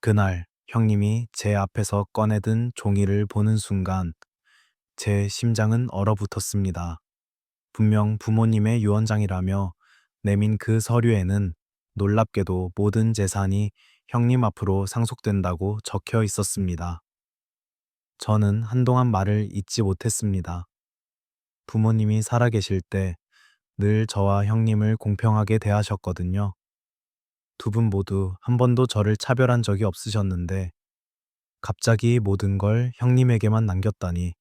그날 형님이 제 앞에서 꺼내든 종이를 보는 순간 제 심장은 얼어붙었습니다. 분명 부모님의 유언장이라며 내민 그 서류에는 놀랍게도 모든 재산이 형님 앞으로 상속된다고 적혀 있었습니다. 저는 한동안 말을 잇지 못했습니다. 부모님이 살아계실 때 늘 저와 형님을 공평하게 대하셨거든요. 두 분 모두 한 번도 저를 차별한 적이 없으셨는데 갑자기 모든 걸 형님에게만 남겼다니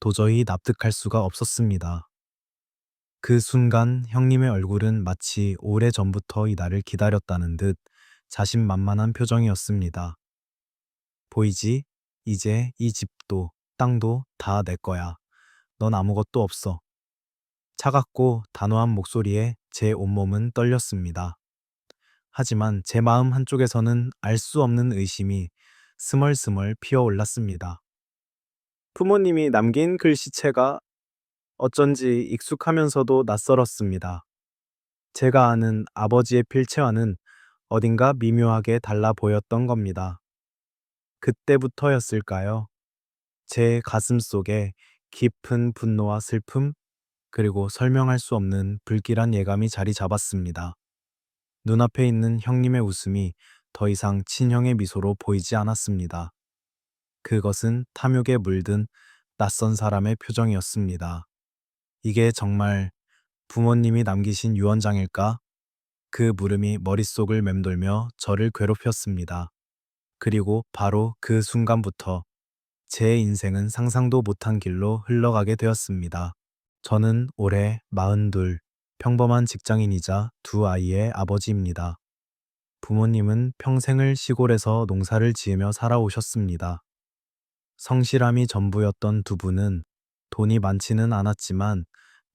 도저히 납득할 수가 없었습니다. 그 순간 형님의 얼굴은 마치 오래전부터 이 날을 기다렸다는 듯 자신만만한 표정이었습니다. 보이지? 이제 이 집도 땅도 다 내 거야. 넌 아무것도 없어. 차갑고 단호한 목소리에 제 온몸은 떨렸습니다. 하지만 제 마음 한쪽에서는 알 수 없는 의심이 스멀스멀 피어올랐습니다. 부모님이 남긴 글씨체가 어쩐지 익숙하면서도 낯설었습니다. 제가 아는 아버지의 필체와는 어딘가 미묘하게 달라 보였던 겁니다. 그때부터였을까요? 제 가슴 속에 깊은 분노와 슬픔, 그리고 설명할 수 없는 불길한 예감이 자리 잡았습니다. 눈앞에 있는 형님의 웃음이 더 이상 친형의 미소로 보이지 않았습니다. 그것은 탐욕에 물든 낯선 사람의 표정이었습니다. 이게 정말 부모님이 남기신 유언장일까? 그 물음이 머릿속을 맴돌며 저를 괴롭혔습니다. 그리고 바로 그 순간부터 제 인생은 상상도 못한 길로 흘러가게 되었습니다. 저는 올해 42, 평범한 직장인이자 두 아이의 아버지입니다. 부모님은 평생을 시골에서 농사를 지으며 살아오셨습니다. 성실함이 전부였던 두 분은 돈이 많지는 않았지만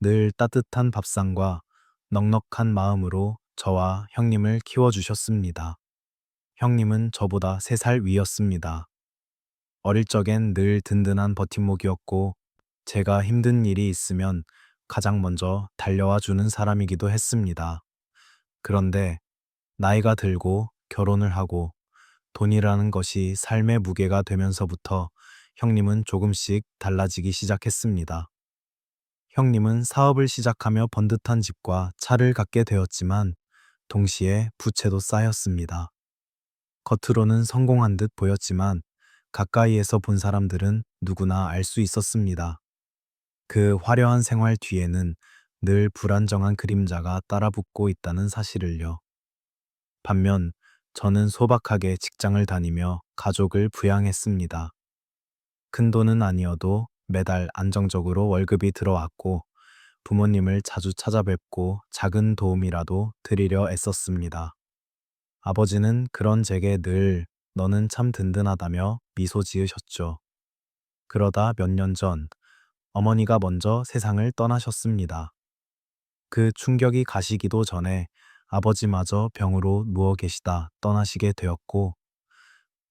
늘 따뜻한 밥상과 넉넉한 마음으로 저와 형님을 키워주셨습니다. 형님은 저보다 3살 위였습니다. 어릴 적엔 늘 든든한 버팀목이었고 제가 힘든 일이 있으면 가장 먼저 달려와 주는 사람이기도 했습니다. 그런데 나이가 들고 결혼을 하고 돈이라는 것이 삶의 무게가 되면서부터 형님은 조금씩 달라지기 시작했습니다. 형님은 사업을 시작하며 번듯한 집과 차를 갖게 되었지만 동시에 부채도 쌓였습니다. 겉으로는 성공한 듯 보였지만 가까이에서 본 사람들은 누구나 알 수 있었습니다. 그 화려한 생활 뒤에는 늘 불안정한 그림자가 따라붙고 있다는 사실을요. 반면 저는 소박하게 직장을 다니며 가족을 부양했습니다. 큰 돈은 아니어도 매달 안정적으로 월급이 들어왔고 부모님을 자주 찾아뵙고 작은 도움이라도 드리려 애썼습니다. 아버지는 그런 제게 늘 너는 참 든든하다며 미소 지으셨죠. 그러다 몇 년 전 어머니가 먼저 세상을 떠나셨습니다. 그 충격이 가시기도 전에 아버지마저 병으로 누워 계시다 떠나시게 되었고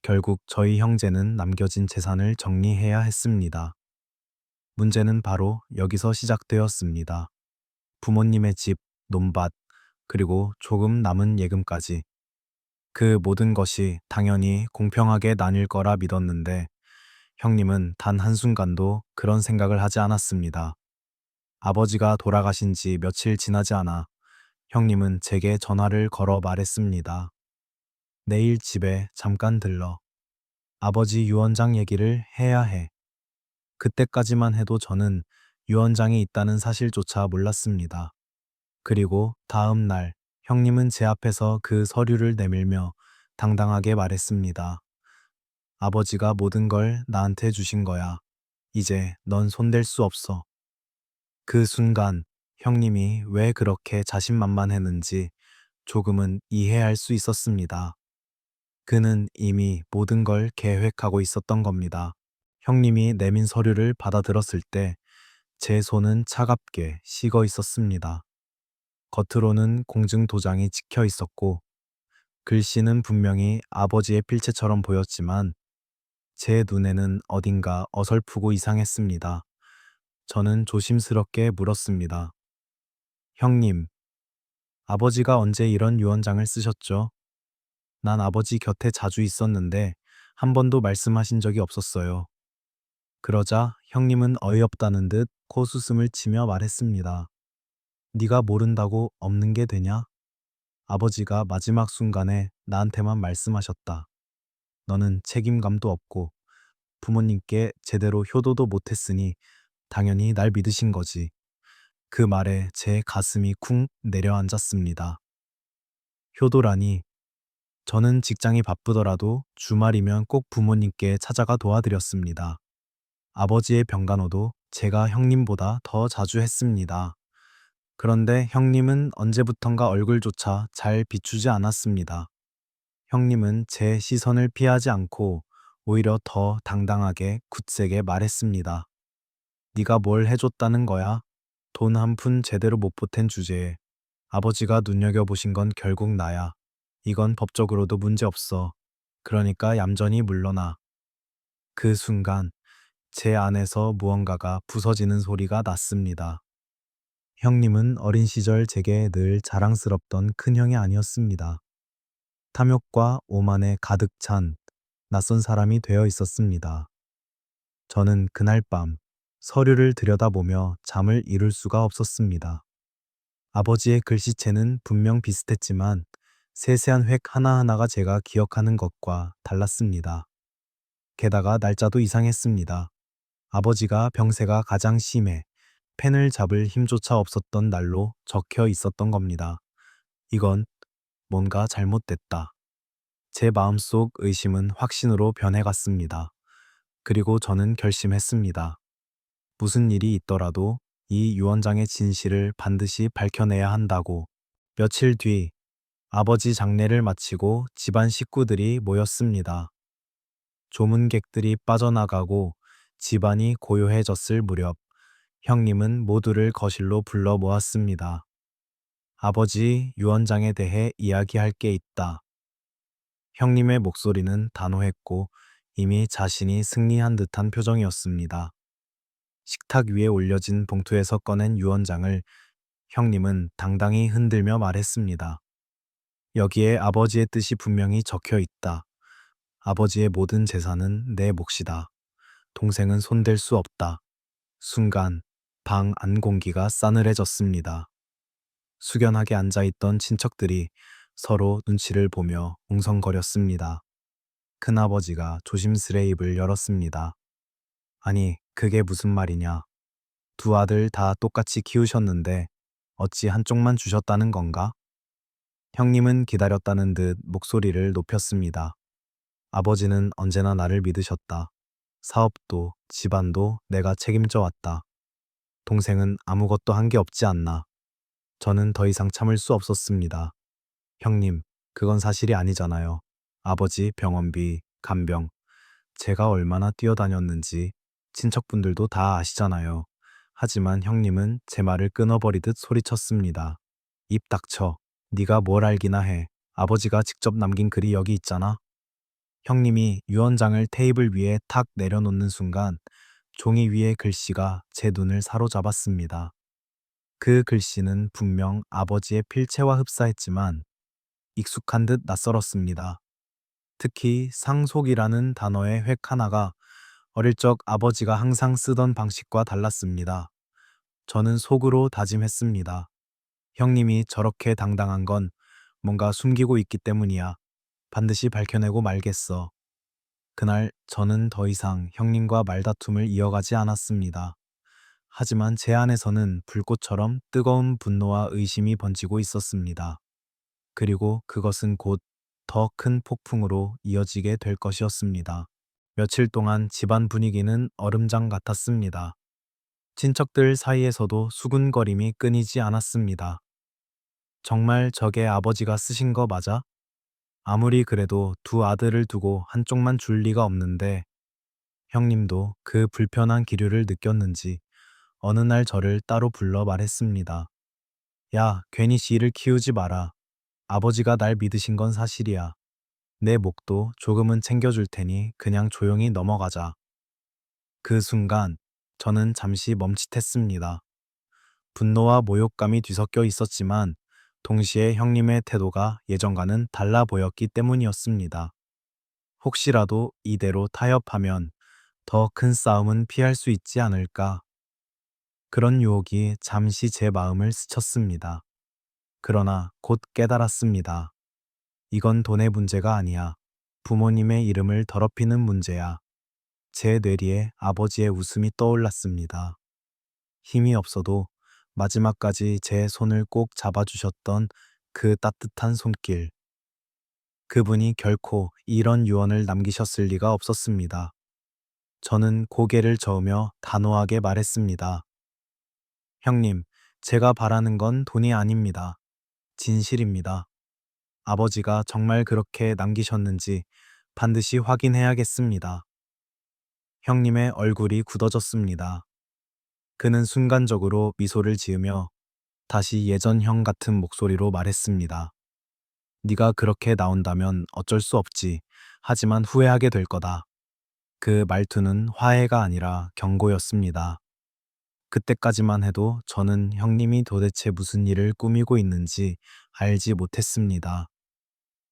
결국 저희 형제는 남겨진 재산을 정리해야 했습니다. 문제는 바로 여기서 시작되었습니다. 부모님의 집, 논밭, 그리고 조금 남은 예금까지. 그 모든 것이 당연히 공평하게 나뉠 거라 믿었는데 형님은 단 한순간도 그런 생각을 하지 않았습니다. 아버지가 돌아가신 지 며칠 지나지 않아 형님은 제게 전화를 걸어 말했습니다. 내일 집에 잠깐 들러. 아버지 유언장 얘기를 해야 해. 그때까지만 해도 저는 유언장이 있다는 사실조차 몰랐습니다. 그리고 다음 날 형님은 제 앞에서 그 서류를 내밀며 당당하게 말했습니다. 아버지가 모든 걸 나한테 주신 거야. 이제 넌 손댈 수 없어. 그 순간 형님이 왜 그렇게 자신만만했는지 조금은 이해할 수 있었습니다. 그는 이미 모든 걸 계획하고 있었던 겁니다. 형님이 내민 서류를 받아들었을 때 제 손은 차갑게 식어 있었습니다. 겉으로는 공증 도장이 찍혀 있었고 글씨는 분명히 아버지의 필체처럼 보였지만 제 눈에는 어딘가 어설프고 이상했습니다. 저는 조심스럽게 물었습니다. 형님, 아버지가 언제 이런 유언장을 쓰셨죠? 난 아버지 곁에 자주 있었는데 한 번도 말씀하신 적이 없었어요. 그러자 형님은 어이없다는 듯 코웃음을 치며 말했습니다. 네가 모른다고 없는 게 되냐? 아버지가 마지막 순간에 나한테만 말씀하셨다. 너는 책임감도 없고 부모님께 제대로 효도도 못했으니 당연히 날 믿으신 거지. 그 말에 제 가슴이 쿵 내려앉았습니다. 효도라니, 저는 직장이 바쁘더라도 주말이면 꼭 부모님께 찾아가 도와드렸습니다. 아버지의 병간호도 제가 형님보다 더 자주 했습니다. 그런데 형님은 언제부턴가 얼굴조차 잘 비추지 않았습니다. 형님은 제 시선을 피하지 않고 오히려 더 당당하게 굳세게 말했습니다. 네가 뭘 해줬다는 거야? 돈 한 푼 제대로 못 보탠 주제에 아버지가 눈여겨보신 건 결국 나야. 이건 법적으로도 문제없어. 그러니까 얌전히 물러나. 그 순간 제 안에서 무언가가 부서지는 소리가 났습니다. 형님은 어린 시절 제게 늘 자랑스럽던 큰형이 아니었습니다. 탐욕과 오만에 가득 찬 낯선 사람이 되어 있었습니다. 저는 그날 밤 서류를 들여다보며 잠을 이룰 수가 없었습니다. 아버지의 글씨체는 분명 비슷했지만 세세한 획 하나하나가 제가 기억하는 것과 달랐습니다. 게다가 날짜도 이상했습니다. 아버지가 병세가 가장 심해 펜을 잡을 힘조차 없었던 날로 적혀 있었던 겁니다. 이건 뭔가 잘못됐다. 제 마음속 의심은 확신으로 변해갔습니다. 그리고 저는 결심했습니다. 무슨 일이 있더라도 이 유언장의 진실을 반드시 밝혀내야 한다고. 며칠 뒤 아버지 장례를 마치고 집안 식구들이 모였습니다. 조문객들이 빠져나가고 집안이 고요해졌을 무렵 형님은 모두를 거실로 불러 모았습니다. 아버지, 유언장에 대해 이야기할 게 있다. 형님의 목소리는 단호했고 이미 자신이 승리한 듯한 표정이었습니다. 식탁 위에 올려진 봉투에서 꺼낸 유언장을 형님은 당당히 흔들며 말했습니다. 여기에 아버지의 뜻이 분명히 적혀 있다. 아버지의 모든 재산은 내 몫이다. 동생은 손댈 수 없다. 순간 방 안 공기가 싸늘해졌습니다. 숙연하게 앉아있던 친척들이 서로 눈치를 보며 웅성거렸습니다. 큰아버지가 조심스레 입을 열었습니다. 아니, 그게 무슨 말이냐. 두 아들 다 똑같이 키우셨는데 어찌 한쪽만 주셨다는 건가? 형님은 기다렸다는 듯 목소리를 높였습니다. 아버지는 언제나 나를 믿으셨다. 사업도 집안도 내가 책임져 왔다. 동생은 아무것도 한 게 없지 않나. 저는 더 이상 참을 수 없었습니다. 형님, 그건 사실이 아니잖아요. 아버지 병원비, 간병, 제가 얼마나 뛰어다녔는지 친척분들도 다 아시잖아요. 하지만 형님은 제 말을 끊어버리듯 소리쳤습니다. 입 닥쳐. 네가 뭘 알기나 해. 아버지가 직접 남긴 글이 여기 있잖아. 형님이 유언장을 테이블 위에 탁 내려놓는 순간 종이 위의 글씨가 제 눈을 사로잡았습니다. 그 글씨는 분명 아버지의 필체와 흡사했지만 익숙한 듯 낯설었습니다. 특히 상속이라는 단어의 획 하나가 어릴 적 아버지가 항상 쓰던 방식과 달랐습니다. 저는 속으로 다짐했습니다. 형님이 저렇게 당당한 건 뭔가 숨기고 있기 때문이야. 반드시 밝혀내고 말겠어. 그날 저는 더 이상 형님과 말다툼을 이어가지 않았습니다. 하지만 제 안에서는 불꽃처럼 뜨거운 분노와 의심이 번지고 있었습니다. 그리고 그것은 곧 더 큰 폭풍으로 이어지게 될 것이었습니다. 며칠 동안 집안 분위기는 얼음장 같았습니다. 친척들 사이에서도 수군거림이 끊이지 않았습니다. 정말 저게 아버지가 쓰신 거 맞아? 아무리 그래도 두 아들을 두고 한쪽만 줄 리가 없는데 형님도 그 불편한 기류를 느꼈는지 어느 날 저를 따로 불러 말했습니다. 야, 괜히 시를 키우지 마라. 아버지가 날 믿으신 건 사실이야. 내 몫도 조금은 챙겨줄 테니 그냥 조용히 넘어가자. 그 순간 저는 잠시 멈칫했습니다. 분노와 모욕감이 뒤섞여 있었지만 동시에 형님의 태도가 예전과는 달라 보였기 때문이었습니다. 혹시라도 이대로 타협하면 더 큰 싸움은 피할 수 있지 않을까? 그런 유혹이 잠시 제 마음을 스쳤습니다. 그러나 곧 깨달았습니다. 이건 돈의 문제가 아니야. 부모님의 이름을 더럽히는 문제야. 제 뇌리에 아버지의 웃음이 떠올랐습니다. 힘이 없어도 마지막까지 제 손을 꼭 잡아주셨던 그 따뜻한 손길. 그분이 결코 이런 유언을 남기셨을 리가 없었습니다. 저는 고개를 저으며 단호하게 말했습니다. 형님, 제가 바라는 건 돈이 아닙니다. 진실입니다. 아버지가 정말 그렇게 남기셨는지 반드시 확인해야겠습니다. 형님의 얼굴이 굳어졌습니다. 그는 순간적으로 미소를 지으며 다시 예전 형 같은 목소리로 말했습니다. 네가 그렇게 나온다면 어쩔 수 없지. 하지만 후회하게 될 거다. 그 말투는 화해가 아니라 경고였습니다. 그때까지만 해도 저는 형님이 도대체 무슨 일을 꾸미고 있는지 알지 못했습니다.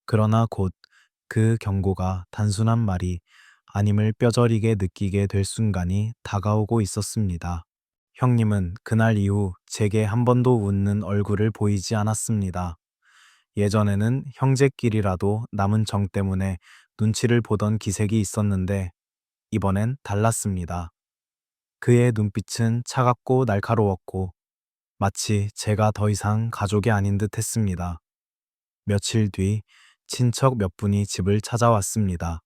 그러나 곧 그 경고가 단순한 말이 아님을 뼈저리게 느끼게 될 순간이 다가오고 있었습니다. 형님은 그날 이후 제게 한 번도 웃는 얼굴을 보이지 않았습니다. 예전에는 형제끼리라도 남은 정 때문에 눈치를 보던 기색이 있었는데 이번엔 달랐습니다. 그의 눈빛은 차갑고 날카로웠고 마치 제가 더 이상 가족이 아닌 듯 했습니다. 며칠 뒤 친척 몇 분이 집을 찾아왔습니다.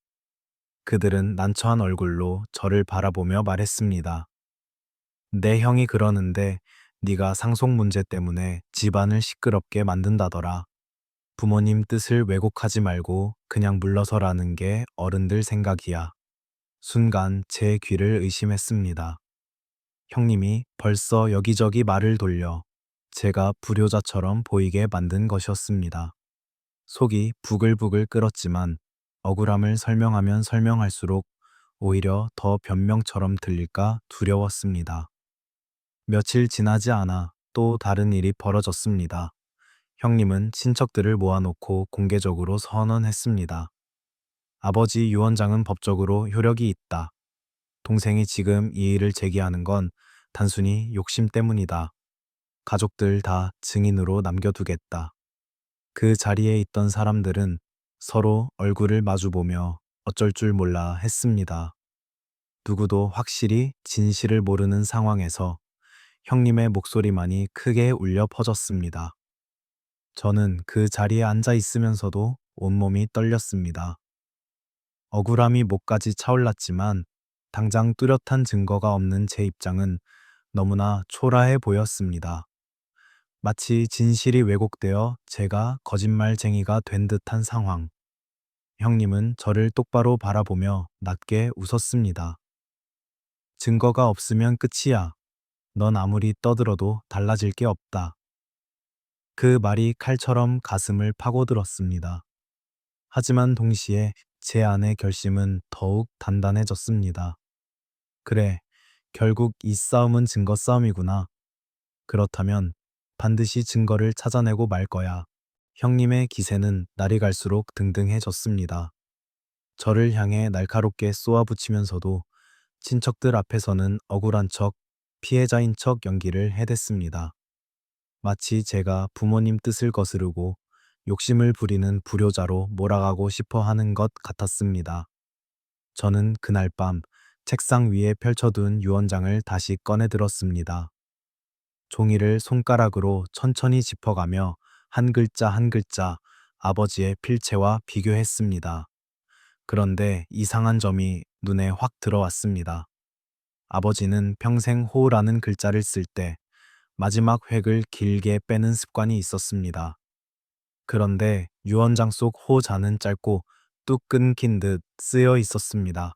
그들은 난처한 얼굴로 저를 바라보며 말했습니다. 내 형이 그러는데 네가 상속 문제 때문에 집안을 시끄럽게 만든다더라. 부모님 뜻을 왜곡하지 말고 그냥 물러서라는 게 어른들 생각이야. 순간 제 귀를 의심했습니다. 형님이 벌써 여기저기 말을 돌려 제가 불효자처럼 보이게 만든 것이었습니다. 속이 부글부글 끓었지만 억울함을 설명하면 설명할수록 오히려 더 변명처럼 들릴까 두려웠습니다. 며칠 지나지 않아 또 다른 일이 벌어졌습니다. 형님은 친척들을 모아놓고 공개적으로 선언했습니다. 아버지 유언장은 법적으로 효력이 있다. 동생이 지금 이 일을 제기하는 건 단순히 욕심 때문이다. 가족들 다 증인으로 남겨두겠다. 그 자리에 있던 사람들은 서로 얼굴을 마주보며 어쩔 줄 몰라 했습니다. 누구도 확실히 진실을 모르는 상황에서 형님의 목소리만이 크게 울려 퍼졌습니다. 저는 그 자리에 앉아 있으면서도 온몸이 떨렸습니다. 억울함이 목까지 차올랐지만 당장 뚜렷한 증거가 없는 제 입장은 너무나 초라해 보였습니다. 마치 진실이 왜곡되어 제가 거짓말쟁이가 된 듯한 상황. 형님은 저를 똑바로 바라보며 낮게 웃었습니다. 증거가 없으면 끝이야. 넌 아무리 떠들어도 달라질 게 없다. 그 말이 칼처럼 가슴을 파고들었습니다. 하지만 동시에 제 안의 결심은 더욱 단단해졌습니다. 그래, 결국 이 싸움은 증거 싸움이구나. 그렇다면 반드시 증거를 찾아내고 말 거야. 형님의 기세는 날이 갈수록 등등해졌습니다. 저를 향해 날카롭게 쏘아붙이면서도 친척들 앞에서는 억울한 척, 피해자인 척 연기를 해댔습니다. 마치 제가 부모님 뜻을 거스르고 욕심을 부리는 불효자로 몰아가고 싶어 하는 것 같았습니다. 저는 그날 밤 책상 위에 펼쳐둔 유언장을 다시 꺼내 들었습니다. 종이를 손가락으로 천천히 짚어가며 한 글자 한 글자 아버지의 필체와 비교했습니다. 그런데 이상한 점이 눈에 확 들어왔습니다. 아버지는 평생 호라는 글자를 쓸 때 마지막 획을 길게 빼는 습관이 있었습니다. 그런데 유언장 속 호자는 짧고 뚝 끊긴 듯 쓰여 있었습니다.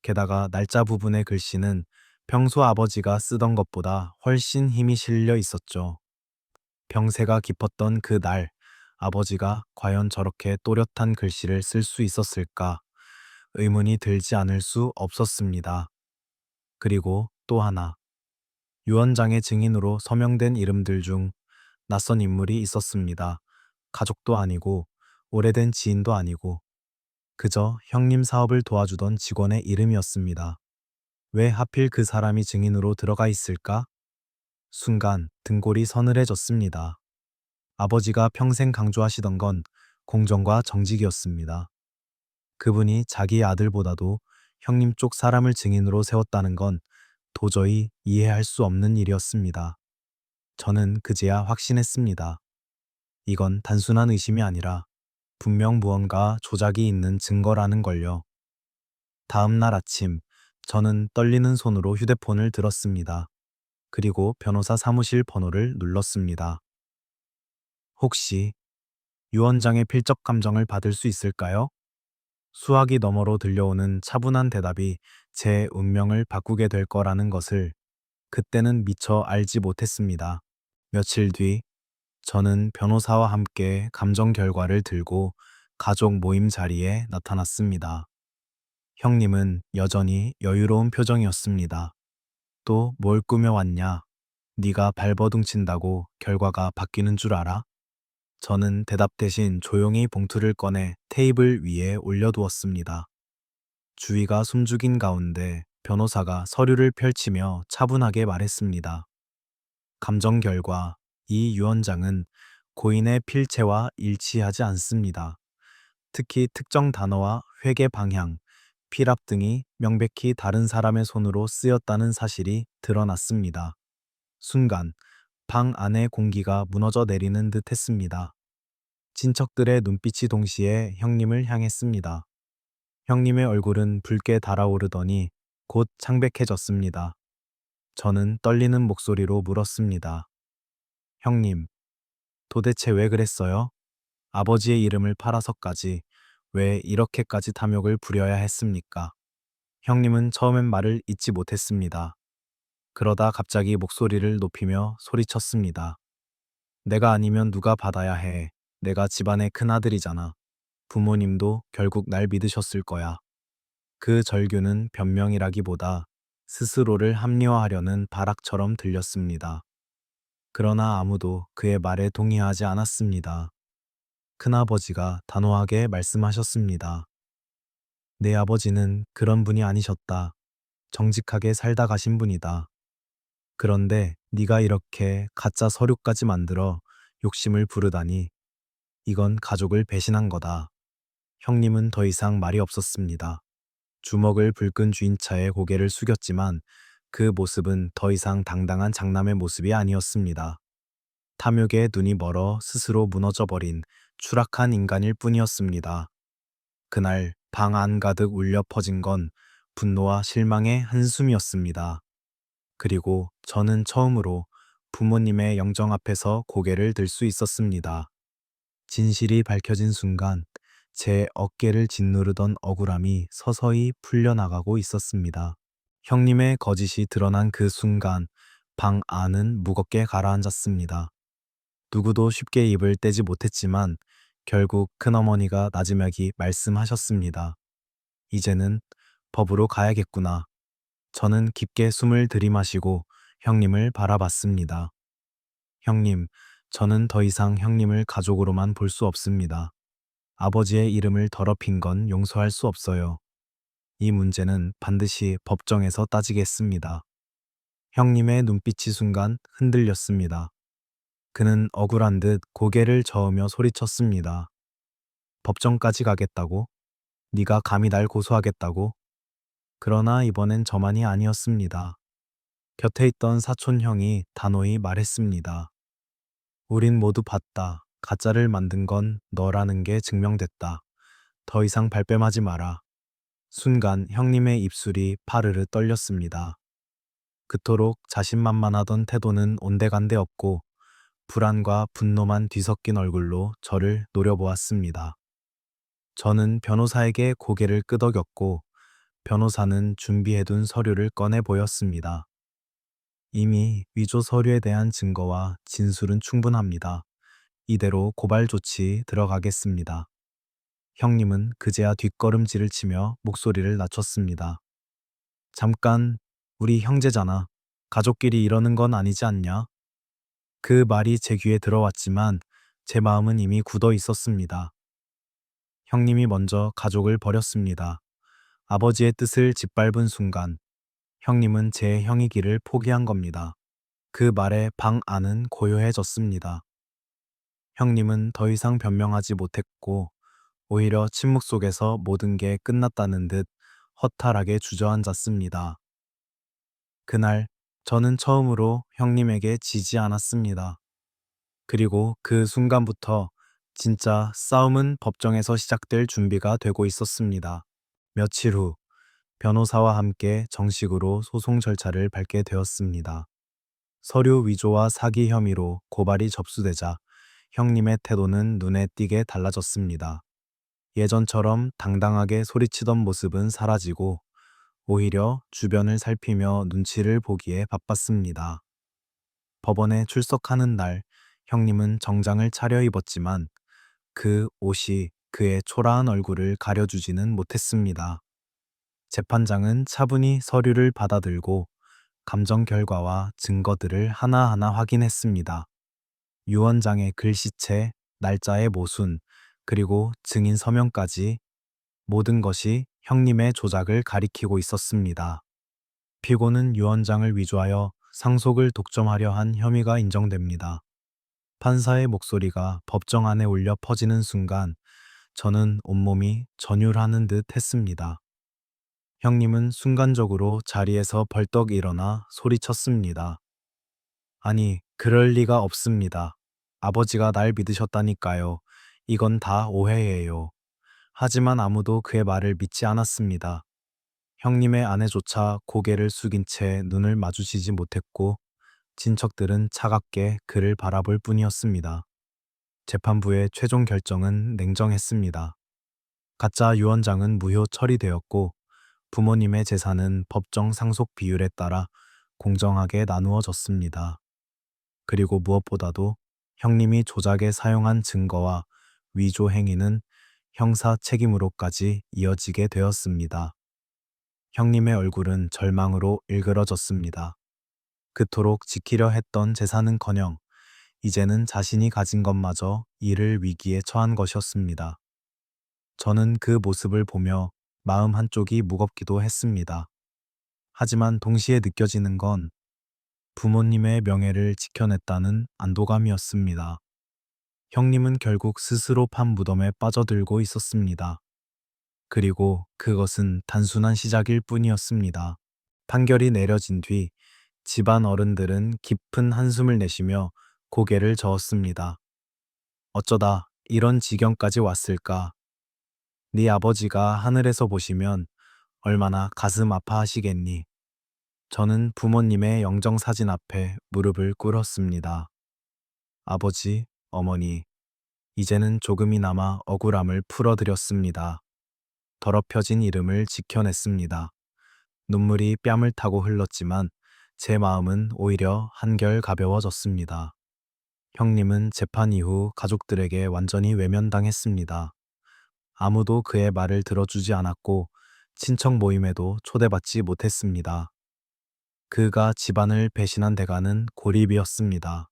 게다가 날짜 부분의 글씨는 평소 아버지가 쓰던 것보다 훨씬 힘이 실려 있었죠. 병세가 깊었던 그 날, 아버지가 과연 저렇게 또렷한 글씨를 쓸 수 있었을까? 의문이 들지 않을 수 없었습니다. 그리고 또 하나, 유언장의 증인으로 서명된 이름들 중 낯선 인물이 있었습니다. 가족도 아니고 오래된 지인도 아니고 그저 형님 사업을 도와주던 직원의 이름이었습니다. 왜 하필 그 사람이 증인으로 들어가 있을까? 순간 등골이 서늘해졌습니다. 아버지가 평생 강조하시던 건 공정과 정직이었습니다. 그분이 자기 아들보다도 형님 쪽 사람을 증인으로 세웠다는 건 도저히 이해할 수 없는 일이었습니다. 저는 그제야 확신했습니다. 이건 단순한 의심이 아니라 분명 무언가 조작이 있는 증거라는 걸요. 다음 날 아침, 저는 떨리는 손으로 휴대폰을 들었습니다. 그리고 변호사 사무실 번호를 눌렀습니다. 혹시 유 원장의 필적 감정을 받을 수 있을까요? 수화기 너머로 들려오는 차분한 대답이 제 운명을 바꾸게 될 거라는 것을 그때는 미처 알지 못했습니다. 며칠 뒤, 저는 변호사와 함께 감정 결과를 들고 가족 모임 자리에 나타났습니다. 형님은 여전히 여유로운 표정이었습니다. 또 뭘 꾸며왔냐? 네가 발버둥 친다고 결과가 바뀌는 줄 알아? 저는 대답 대신 조용히 봉투를 꺼내 테이블 위에 올려두었습니다. 주위가 숨죽인 가운데 변호사가 서류를 펼치며 차분하게 말했습니다. 감정 결과, 이 유언장은 고인의 필체와 일치하지 않습니다. 특히 특정 단어와 회계 방향, 필압 등이 명백히 다른 사람의 손으로 쓰였다는 사실이 드러났습니다. 순간 방 안의 공기가 무너져 내리는 듯 했습니다. 친척들의 눈빛이 동시에 형님을 향했습니다. 형님의 얼굴은 붉게 달아오르더니 곧 창백해졌습니다. 저는 떨리는 목소리로 물었습니다. 형님, 도대체 왜 그랬어요? 아버지의 이름을 팔아서까지 왜 이렇게까지 탐욕을 부려야 했습니까? 형님은 처음엔 말을 잇지 못했습니다. 그러다 갑자기 목소리를 높이며 소리쳤습니다. 내가 아니면 누가 받아야 해. 내가 집안의 큰아들이잖아. 부모님도 결국 날 믿으셨을 거야. 그 절규는 변명이라기보다 스스로를 합리화하려는 발악처럼 들렸습니다. 그러나 아무도 그의 말에 동의하지 않았습니다. 큰아버지가 단호하게 말씀하셨습니다. 내 아버지는 그런 분이 아니셨다. 정직하게 살다 가신 분이다. 그런데 네가 이렇게 가짜 서류까지 만들어 욕심을 부르다니 이건 가족을 배신한 거다. 형님은 더 이상 말이 없었습니다. 주먹을 불끈 쥔 차에 고개를 숙였지만 그 모습은 더 이상 당당한 장남의 모습이 아니었습니다. 탐욕에 눈이 멀어 스스로 무너져버린 추락한 인간일 뿐이었습니다. 그날 방 안 가득 울려 퍼진 건 분노와 실망의 한숨이었습니다. 그리고 저는 처음으로 부모님의 영정 앞에서 고개를 들 수 있었습니다. 진실이 밝혀진 순간 제 어깨를 짓누르던 억울함이 서서히 풀려나가고 있었습니다. 형님의 거짓이 드러난 그 순간 방 안은 무겁게 가라앉았습니다. 누구도 쉽게 입을 떼지 못했지만 결국 큰어머니가 나지막이 말씀하셨습니다. 이제는 법으로 가야겠구나. 저는 깊게 숨을 들이마시고 형님을 바라봤습니다. 형님, 저는 더 이상 형님을 가족으로만 볼 수 없습니다. 아버지의 이름을 더럽힌 건 용서할 수 없어요. 이 문제는 반드시 법정에서 따지겠습니다. 형님의 눈빛이 순간 흔들렸습니다. 그는 억울한 듯 고개를 저으며 소리쳤습니다. 법정까지 가겠다고? 네가 감히 날 고소하겠다고? 그러나 이번엔 저만이 아니었습니다. 곁에 있던 사촌 형이 단호히 말했습니다. 우린 모두 봤다. 가짜를 만든 건 너라는 게 증명됐다. 더 이상 발뺌하지 마라. 순간 형님의 입술이 파르르 떨렸습니다. 그토록 자신만만하던 태도는 온데간데 없고 불안과 분노만 뒤섞인 얼굴로 저를 노려보았습니다. 저는 변호사에게 고개를 끄덕였고 변호사는 준비해둔 서류를 꺼내 보였습니다. 이미 위조 서류에 대한 증거와 진술은 충분합니다. 이대로 고발 조치 들어가겠습니다. 형님은 그제야 뒷걸음질을 치며 목소리를 낮췄습니다. 잠깐, 우리 형제잖아. 가족끼리 이러는 건 아니지 않냐? 그 말이 제 귀에 들어왔지만 제 마음은 이미 굳어 있었습니다. 형님이 먼저 가족을 버렸습니다. 아버지의 뜻을 짓밟은 순간 형님은 제 형이기를 포기한 겁니다. 그 말에 방 안은 고요해졌습니다. 형님은 더 이상 변명하지 못했고 오히려 침묵 속에서 모든 게 끝났다는 듯 허탈하게 주저앉았습니다. 그날 저는 처음으로 형님에게 지지 않았습니다. 그리고 그 순간부터 진짜 싸움은 법정에서 시작될 준비가 되고 있었습니다. 며칠 후 변호사와 함께 정식으로 소송 절차를 밟게 되었습니다. 서류 위조와 사기 혐의로 고발이 접수되자 형님의 태도는 눈에 띄게 달라졌습니다. 예전처럼 당당하게 소리치던 모습은 사라지고 오히려 주변을 살피며 눈치를 보기에 바빴습니다. 법원에 출석하는 날 형님은 정장을 차려입었지만 그 옷이 그의 초라한 얼굴을 가려주지는 못했습니다. 재판장은 차분히 서류를 받아들고 감정 결과와 증거들을 하나하나 확인했습니다. 유언장의 글씨체, 날짜의 모순, 그리고 증인 서명까지 모든 것이 형님의 조작을 가리키고 있었습니다. 피고는 유언장을 위조하여 상속을 독점하려 한 혐의가 인정됩니다. 판사의 목소리가 법정 안에 울려 퍼지는 순간 저는 온몸이 전율하는 듯 했습니다. 형님은 순간적으로 자리에서 벌떡 일어나 소리쳤습니다. 아니, 그럴 리가 없습니다. 아버지가 날 믿으셨다니까요. 이건 다 오해예요. 하지만 아무도 그의 말을 믿지 않았습니다. 형님의 아내조차 고개를 숙인 채 눈을 마주치지 못했고 친척들은 차갑게 그를 바라볼 뿐이었습니다. 재판부의 최종 결정은 냉정했습니다. 가짜 유언장은 무효 처리되었고 부모님의 재산은 법정 상속 비율에 따라 공정하게 나누어졌습니다. 그리고 무엇보다도 형님이 조작에 사용한 증거와 위조 행위는 형사 책임으로까지 이어지게 되었습니다. 형님의 얼굴은 절망으로 일그러졌습니다. 그토록 지키려 했던 재산은커녕 이제는 자신이 가진 것마저 잃을 위기에 처한 것이었습니다. 저는 그 모습을 보며 마음 한쪽이 무겁기도 했습니다. 하지만 동시에 느껴지는 건 부모님의 명예를 지켜냈다는 안도감이었습니다. 형님은 결국 스스로 판 무덤에 빠져들고 있었습니다. 그리고 그것은 단순한 시작일 뿐이었습니다. 판결이 내려진 뒤 집안 어른들은 깊은 한숨을 내쉬며 고개를 저었습니다. 어쩌다 이런 지경까지 왔을까? 네 아버지가 하늘에서 보시면 얼마나 가슴 아파하시겠니? 저는 부모님의 영정사진 앞에 무릎을 꿇었습니다. 아버지, 어머니, 이제는 조금이나마 억울함을 풀어드렸습니다. 더럽혀진 이름을 지켜냈습니다. 눈물이 뺨을 타고 흘렀지만 제 마음은 오히려 한결 가벼워졌습니다. 형님은 재판 이후 가족들에게 완전히 외면당했습니다. 아무도 그의 말을 들어주지 않았고 친척 모임에도 초대받지 못했습니다. 그가 집안을 배신한 대가는 고립이었습니다.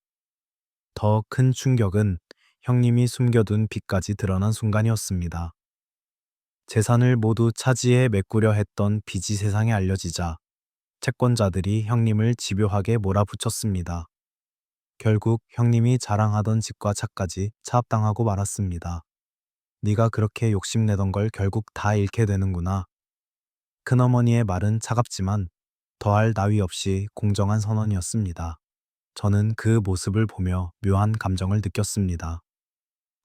더 큰 충격은 형님이 숨겨둔 빚까지 드러난 순간이었습니다. 재산을 모두 차지해 메꾸려 했던 빚이 세상에 알려지자 채권자들이 형님을 집요하게 몰아붙였습니다. 결국 형님이 자랑하던 집과 차까지 차압당하고 말았습니다. 네가 그렇게 욕심내던 걸 결국 다 잃게 되는구나. 큰어머니의 말은 차갑지만 더할 나위 없이 공정한 선언이었습니다. 저는 그 모습을 보며 묘한 감정을 느꼈습니다.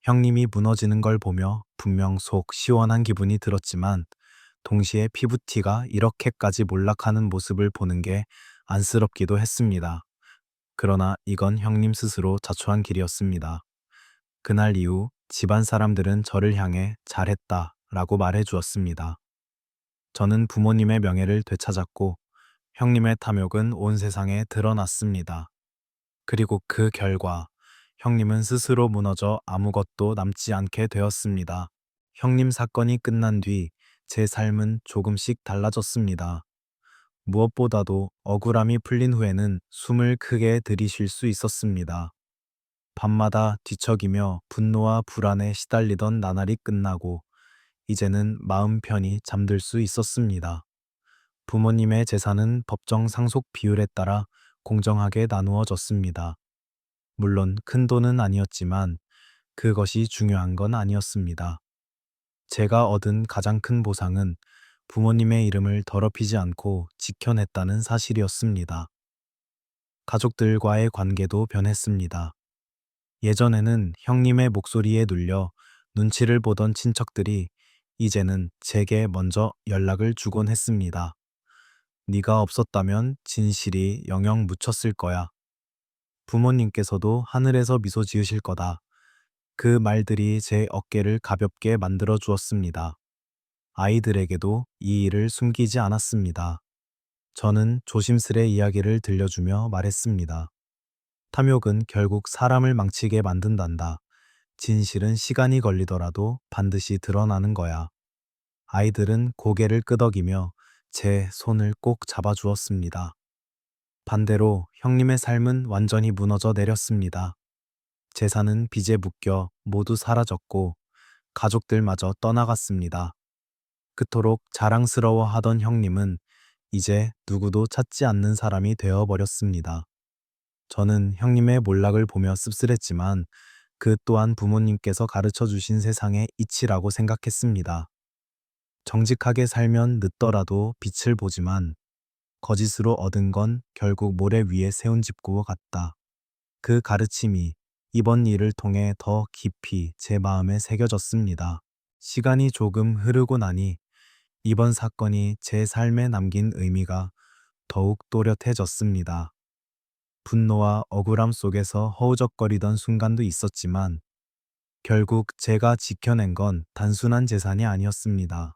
형님이 무너지는 걸 보며 분명 속 시원한 기분이 들었지만 동시에 피부티가 이렇게까지 몰락하는 모습을 보는 게 안쓰럽기도 했습니다. 그러나 이건 형님 스스로 자초한 길이었습니다. 그날 이후 집안 사람들은 저를 향해 잘했다 라고 말해 주었습니다. 저는 부모님의 명예를 되찾았고 형님의 탐욕은 온 세상에 드러났습니다. 그리고 그 결과 형님은 스스로 무너져 아무것도 남지 않게 되었습니다. 형님 사건이 끝난 뒤 제 삶은 조금씩 달라졌습니다. 무엇보다도 억울함이 풀린 후에는 숨을 크게 들이쉴 수 있었습니다. 밤마다 뒤척이며 분노와 불안에 시달리던 나날이 끝나고 이제는 마음 편히 잠들 수 있었습니다. 부모님의 재산은 법정 상속 비율에 따라 공정하게 나누어졌습니다. 물론 큰 돈은 아니었지만 그것이 중요한 건 아니었습니다. 제가 얻은 가장 큰 보상은 부모님의 이름을 더럽히지 않고 지켜냈다는 사실이었습니다. 가족들과의 관계도 변했습니다. 예전에는 형님의 목소리에 눌려 눈치를 보던 친척들이 이제는 제게 먼저 연락을 주곤 했습니다. 네가 없었다면 진실이 영영 묻혔을 거야. 부모님께서도 하늘에서 미소 지으실 거다. 그 말들이 제 어깨를 가볍게 만들어 주었습니다. 아이들에게도 이 일을 숨기지 않았습니다. 저는 조심스레 이야기를 들려주며 말했습니다. 탐욕은 결국 사람을 망치게 만든단다. 진실은 시간이 걸리더라도 반드시 드러나는 거야. 아이들은 고개를 끄덕이며 제 손을 꼭 잡아주었습니다. 반대로 형님의 삶은 완전히 무너져 내렸습니다. 재산은 빚에 묶여 모두 사라졌고 가족들마저 떠나갔습니다. 그토록 자랑스러워하던 형님은 이제 누구도 찾지 않는 사람이 되어버렸습니다. 저는 형님의 몰락을 보며 씁쓸했지만 그 또한 부모님께서 가르쳐 주신 세상의 이치라고 생각했습니다. 정직하게 살면 늦더라도 빛을 보지만 거짓으로 얻은 건 결국 모래 위에 세운 집구와 같다. 그 가르침이 이번 일을 통해 더 깊이 제 마음에 새겨졌습니다. 시간이 조금 흐르고 나니 이번 사건이 제 삶에 남긴 의미가 더욱 또렷해졌습니다. 분노와 억울함 속에서 허우적거리던 순간도 있었지만 결국 제가 지켜낸 건 단순한 재산이 아니었습니다.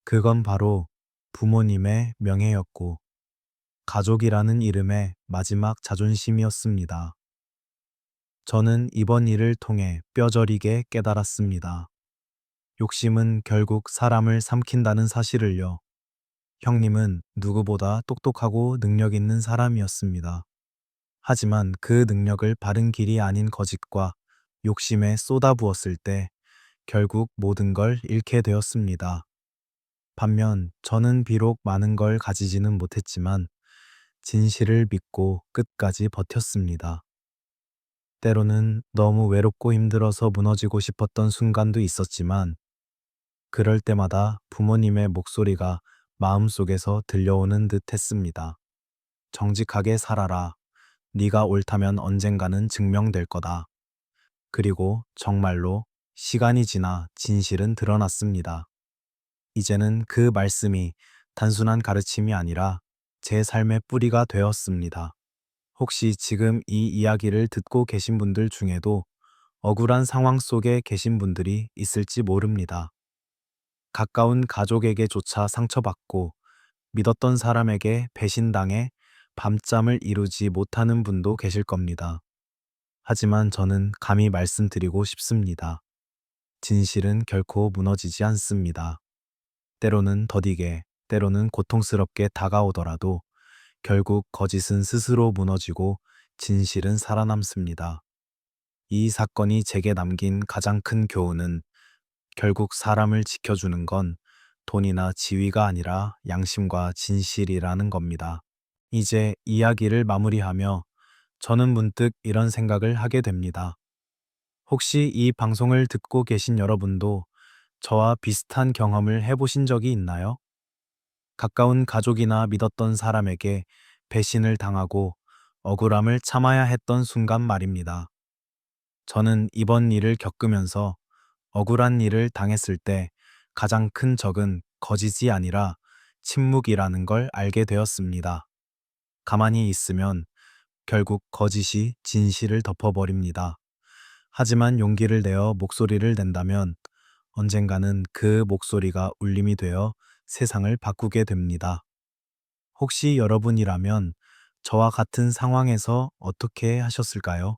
그건 바로 부모님의 명예였고 가족이라는 이름의 마지막 자존심이었습니다. 저는 이번 일을 통해 뼈저리게 깨달았습니다. 욕심은 결국 사람을 삼킨다는 사실을요. 형님은 누구보다 똑똑하고 능력 있는 사람이었습니다. 하지만 그 능력을 바른 길이 아닌 거짓과 욕심에 쏟아부었을 때 결국 모든 걸 잃게 되었습니다. 반면 저는 비록 많은 걸 가지지는 못했지만 진실을 믿고 끝까지 버텼습니다. 때로는 너무 외롭고 힘들어서 무너지고 싶었던 순간도 있었지만 그럴 때마다 부모님의 목소리가 마음속에서 들려오는 듯 했습니다. 정직하게 살아라. 네가 옳다면 언젠가는 증명될 거다. 그리고 정말로 시간이 지나 진실은 드러났습니다. 이제는 그 말씀이 단순한 가르침이 아니라 제 삶의 뿌리가 되었습니다. 혹시 지금 이 이야기를 듣고 계신 분들 중에도 억울한 상황 속에 계신 분들이 있을지 모릅니다. 가까운 가족에게조차 상처받고 믿었던 사람에게 배신당해 밤잠을 이루지 못하는 분도 계실 겁니다. 하지만 저는 감히 말씀드리고 싶습니다. 진실은 결코 무너지지 않습니다. 때로는 더디게, 때로는 고통스럽게 다가오더라도 결국 거짓은 스스로 무너지고 진실은 살아남습니다. 이 사건이 제게 남긴 가장 큰 교훈은 결국 사람을 지켜주는 건 돈이나 지위가 아니라 양심과 진실이라는 겁니다. 이제 이야기를 마무리하며 저는 문득 이런 생각을 하게 됩니다. 혹시 이 방송을 듣고 계신 여러분도 저와 비슷한 경험을 해보신 적이 있나요? 가까운 가족이나 믿었던 사람에게 배신을 당하고 억울함을 참아야 했던 순간 말입니다. 저는 이번 일을 겪으면서 억울한 일을 당했을 때 가장 큰 적은 거짓이 아니라 침묵이라는 걸 알게 되었습니다. 가만히 있으면 결국 거짓이 진실을 덮어버립니다. 하지만 용기를 내어 목소리를 낸다면 언젠가는 그 목소리가 울림이 되어 세상을 바꾸게 됩니다. 혹시 여러분이라면 저와 같은 상황에서 어떻게 하셨을까요?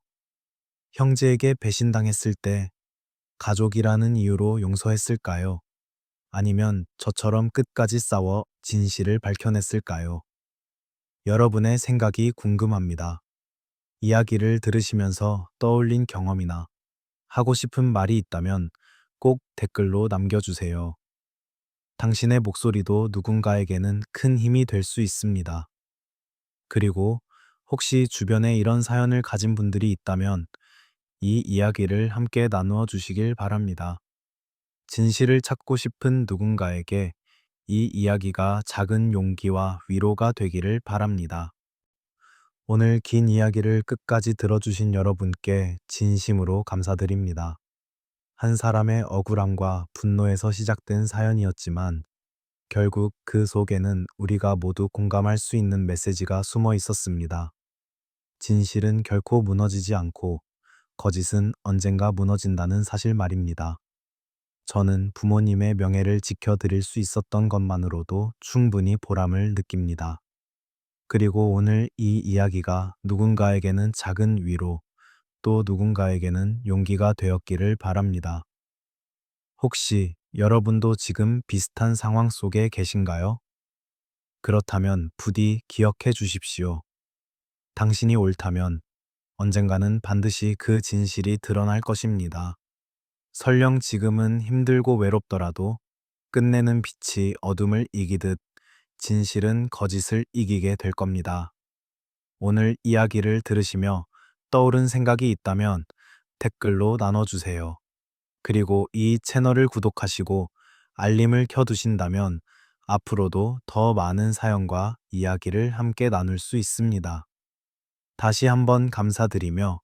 형제에게 배신당했을 때 가족이라는 이유로 용서했을까요? 아니면 저처럼 끝까지 싸워 진실을 밝혀냈을까요? 여러분의 생각이 궁금합니다. 이야기를 들으시면서 떠올린 경험이나 하고 싶은 말이 있다면 꼭 댓글로 남겨주세요. 당신의 목소리도 누군가에게는 큰 힘이 될 수 있습니다. 그리고 혹시 주변에 이런 사연을 가진 분들이 있다면 이 이야기를 함께 나누어 주시길 바랍니다. 진실을 찾고 싶은 누군가에게 이 이야기가 작은 용기와 위로가 되기를 바랍니다. 오늘 긴 이야기를 끝까지 들어주신 여러분께 진심으로 감사드립니다. 한 사람의 억울함과 분노에서 시작된 사연이었지만 결국 그 속에는 우리가 모두 공감할 수 있는 메시지가 숨어 있었습니다. 진실은 결코 무너지지 않고 거짓은 언젠가 무너진다는 사실 말입니다. 저는 부모님의 명예를 지켜드릴 수 있었던 것만으로도 충분히 보람을 느낍니다. 그리고 오늘 이 이야기가 누군가에게는 작은 위로, 또 누군가에게는 용기가 되었기를 바랍니다. 혹시 여러분도 지금 비슷한 상황 속에 계신가요? 그렇다면 부디 기억해 주십시오. 당신이 옳다면 언젠가는 반드시 그 진실이 드러날 것입니다. 설령 지금은 힘들고 외롭더라도 끝내는 빛이 어둠을 이기듯 진실은 거짓을 이기게 될 겁니다. 오늘 이야기를 들으시며 떠오른 생각이 있다면 댓글로 나눠주세요. 그리고 이 채널을 구독하시고 알림을 켜두신다면 앞으로도 더 많은 사연과 이야기를 함께 나눌 수 있습니다. 다시 한번 감사드리며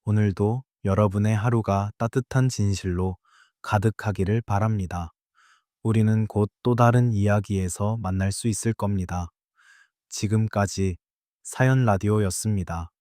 오늘도 여러분의 하루가 따뜻한 진실로 가득하기를 바랍니다. 우리는 곧 또 다른 이야기에서 만날 수 있을 겁니다. 지금까지 사연 라디오였습니다.